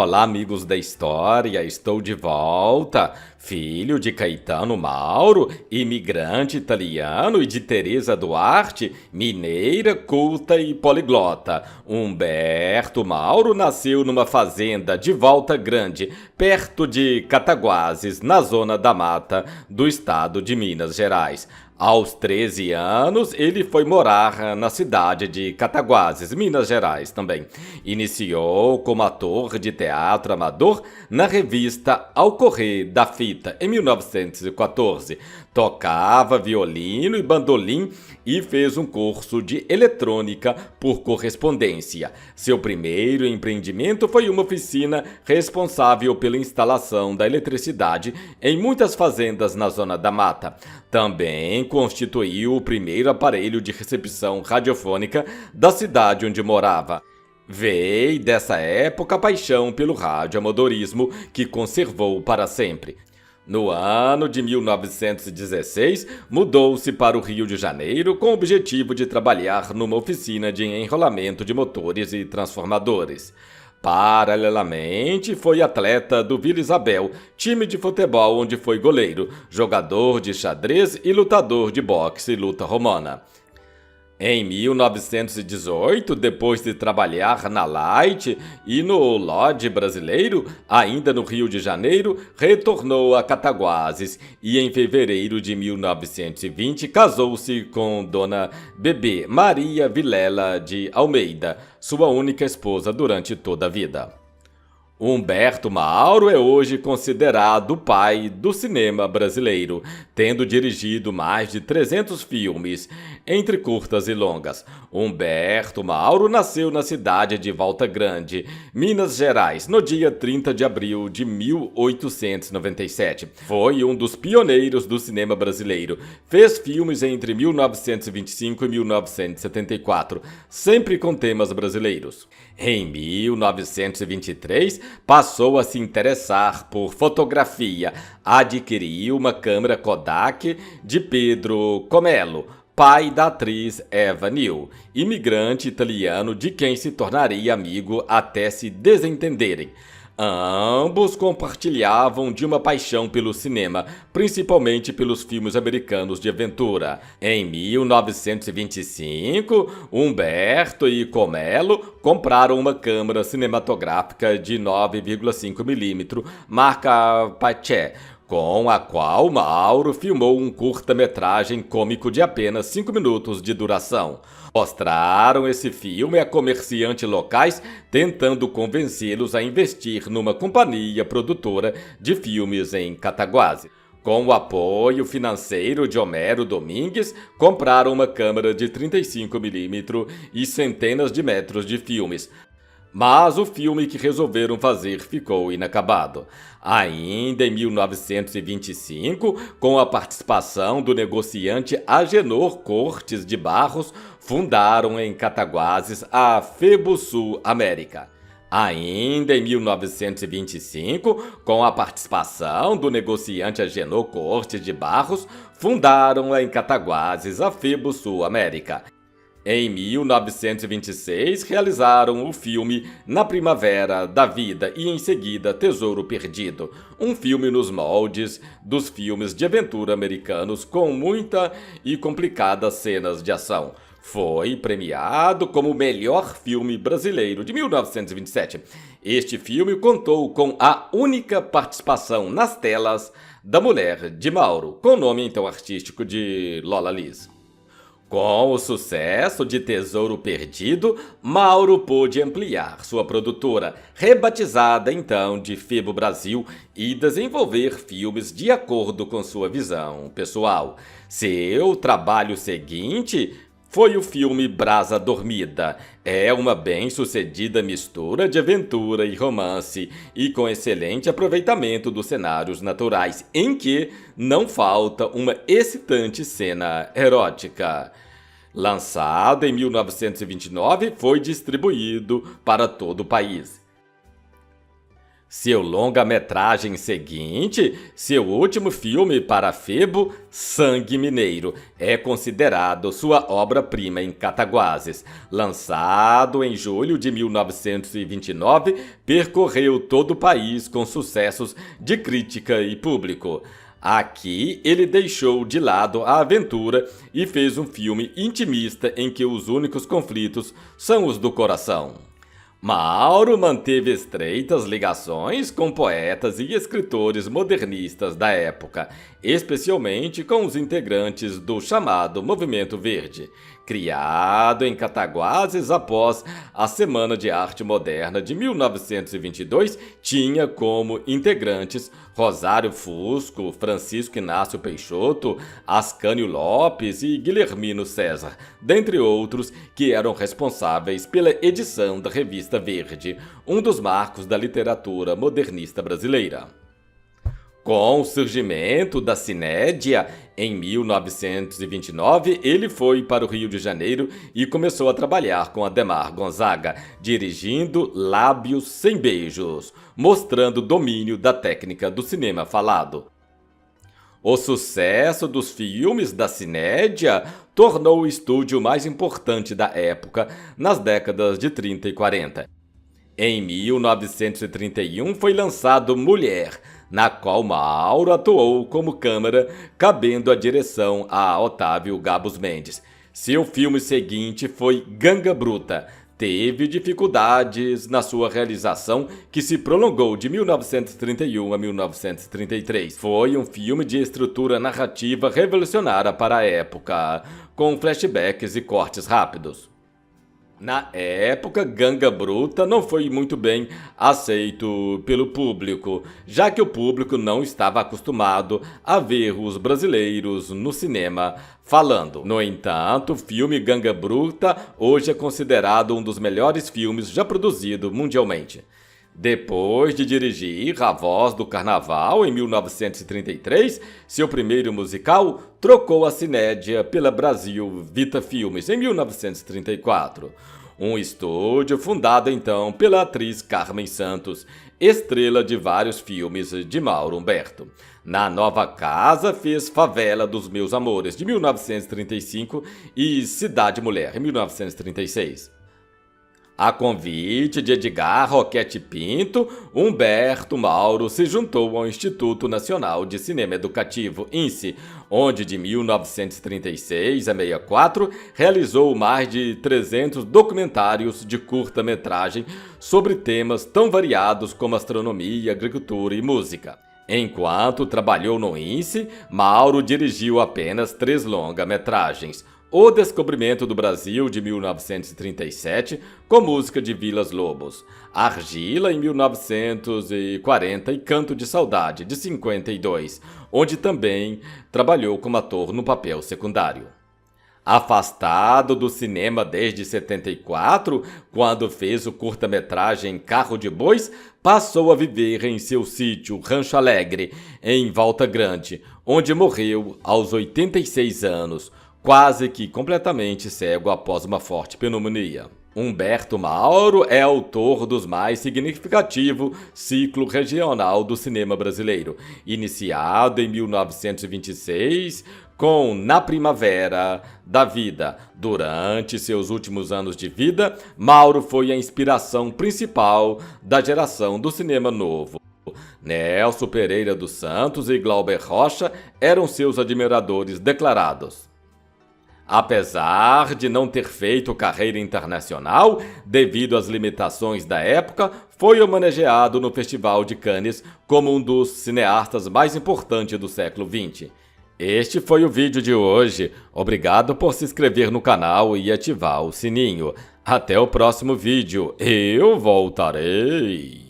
Olá, amigos da história, estou de volta. Filho de Caetano Mauro, imigrante italiano, e de Teresa Duarte, mineira, culta e poliglota. Humberto Mauro nasceu numa fazenda de Volta Grande, perto de Cataguases, na zona da Mata do estado de Minas Gerais. Aos 13 anos, ele foi morar na cidade de Cataguases, Minas Gerais também. Iniciou como ator de teatro amador na revista Ao Correr da Fita, em 1914. Tocava violino e bandolim e fez um curso de eletrônica por correspondência. Seu primeiro empreendimento foi uma oficina responsável pela instalação da eletricidade em muitas fazendas na Zona da Mata. Também constituiu o primeiro aparelho de recepção radiofônica da cidade onde morava. Veio dessa época a paixão pelo radioamadorismo, que conservou para sempre. No ano de 1916, mudou-se para o Rio de Janeiro com o objetivo de trabalhar numa oficina de enrolamento de motores e transformadores. Paralelamente, foi atleta do Vila Isabel, time de futebol onde foi goleiro, jogador de xadrez e lutador de boxe e luta romana. Em 1918, depois de trabalhar na Light e no Lodge Brasileiro, ainda no Rio de Janeiro, retornou a Cataguases e em fevereiro de 1920 casou-se com Dona Bebê Maria Vilela de Almeida, sua única esposa durante toda a vida. Humberto Mauro é hoje considerado o pai do cinema brasileiro, tendo dirigido mais de 300 filmes, entre curtas e longas. Humberto Mauro nasceu na cidade de Volta Grande, Minas Gerais, no dia 30 de abril de 1897. Foi um dos pioneiros do cinema brasileiro. Fez filmes entre 1925 e 1974, sempre com temas brasileiros. Em 1923, passou a se interessar por fotografia. Adquiriu uma câmera Kodak de Pedro Comello, pai da atriz Eva Neal, imigrante italiano de quem se tornaria amigo até se desentenderem. Ambos compartilhavam de uma paixão pelo cinema, principalmente pelos filmes americanos de aventura. Em 1925, Humberto e Comello compraram uma câmera cinematográfica de 9,5mm, marca Pathé, com a qual Mauro filmou um curta-metragem cômico de apenas 5 minutos de duração. Mostraram esse filme a comerciantes locais, tentando convencê-los a investir numa companhia produtora de filmes em Cataguases. Com o apoio financeiro de Homero Domingues, compraram uma câmera de 35mm e centenas de metros de filmes. Mas o filme que resolveram fazer ficou inacabado. Ainda em 1925, com a participação do negociante Agenor Cortes de Barros, fundaram em Cataguases a Febosul América. Ainda em 1925, com a participação do negociante Agenor Cortes de Barros, fundaram em Cataguases a Febosul América. Em 1926, realizaram o filme Na Primavera da Vida e, em seguida, Tesouro Perdido, um filme nos moldes dos filmes de aventura americanos com muita e complicadas cenas de ação. Foi premiado como o melhor filme brasileiro de 1927. Este filme contou com a única participação nas telas da mulher de Mauro, com o nome então artístico de Lola Liz. Com o sucesso de Tesouro Perdido, Mauro pôde ampliar sua produtora, rebatizada então de Febo Brasil, e desenvolver filmes de acordo com sua visão pessoal. Seu trabalho seguinte foi o filme Brasa Dormida. É uma bem-sucedida mistura de aventura e romance, e com excelente aproveitamento dos cenários naturais, em que não falta uma excitante cena erótica. Lançado em 1929, foi distribuído para todo o país. Seu longa-metragem seguinte, seu último filme para Febo, Sangue Mineiro, é considerado sua obra-prima em Cataguases. Lançado em julho de 1929, percorreu todo o país com sucessos de crítica e público. Aqui ele deixou de lado a aventura e fez um filme intimista em que os únicos conflitos são os do coração. Mauro manteve estreitas ligações com poetas e escritores modernistas da época, especialmente com os integrantes do chamado Movimento Verde, criado em Cataguases após a Semana de Arte Moderna de 1922, tinha como integrantes Rosário Fusco, Francisco Inácio Peixoto, Ascânio Lopes e Guilhermino César, dentre outros que eram responsáveis pela edição da Revista Verde, um dos marcos da literatura modernista brasileira. Com o surgimento da Cinédia, em 1929, ele foi para o Rio de Janeiro e começou a trabalhar com Adhemar Gonzaga, dirigindo Lábios Sem Beijos, mostrando domínio da técnica do cinema falado. O sucesso dos filmes da Cinédia tornou o estúdio mais importante da época nas décadas de 30 e 40. Em 1931 foi lançado Mulher, na qual Mauro atuou como câmera, cabendo a direção a Otávio Gabos Mendes. Seu filme seguinte foi Ganga Bruta. Teve dificuldades na sua realização, que se prolongou de 1931 a 1933. Foi um filme de estrutura narrativa revolucionária para a época, com flashbacks e cortes rápidos. Na época, Ganga Bruta não foi muito bem aceito pelo público, já que o público não estava acostumado a ver os brasileiros no cinema falando. No entanto, o filme Ganga Bruta hoje é considerado um dos melhores filmes já produzido mundialmente. Depois de dirigir A Voz do Carnaval em 1933, seu primeiro musical, trocou a Cinédia pela Brasil Vita Filmes em 1934. Um estúdio fundado então pela atriz Carmen Santos, estrela de vários filmes de Mauro Humberto. Na nova casa fez Favela dos Meus Amores, de 1935, e Cidade Mulher, em 1936. A convite de Edgar Roquete Pinto, Humberto Mauro se juntou ao Instituto Nacional de Cinema Educativo, INSE, onde de 1936 a 64 realizou mais de 300 documentários de curta-metragem sobre temas tão variados como astronomia, agricultura e música. Enquanto trabalhou no INSE, Mauro dirigiu apenas 3 longa-metragens: O Descobrimento do Brasil, de 1937, com música de Vilas Lobos; Argila, em 1940, e Canto de Saudade, de 52, onde também trabalhou como ator no papel secundário. Afastado do cinema desde 74, quando fez o curta-metragem Carro de Bois, passou a viver em seu sítio Rancho Alegre, em Volta Grande, onde morreu aos 86 anos, quase que completamente cego após uma forte pneumonia. Humberto Mauro é autor dos mais significativo ciclo regional do cinema brasileiro, iniciado em 1926 com Na Primavera da Vida. Durante seus últimos anos de vida, Mauro foi a inspiração principal da geração do cinema novo. Nelson Pereira dos Santos e Glauber Rocha eram seus admiradores declarados. Apesar de não ter feito carreira internacional, devido às limitações da época, foi homenageado no Festival de Cannes como um dos cineastas mais importantes do século XX. Este foi o vídeo de hoje. Obrigado por se inscrever no canal e ativar o sininho. Até o próximo vídeo. Eu voltarei.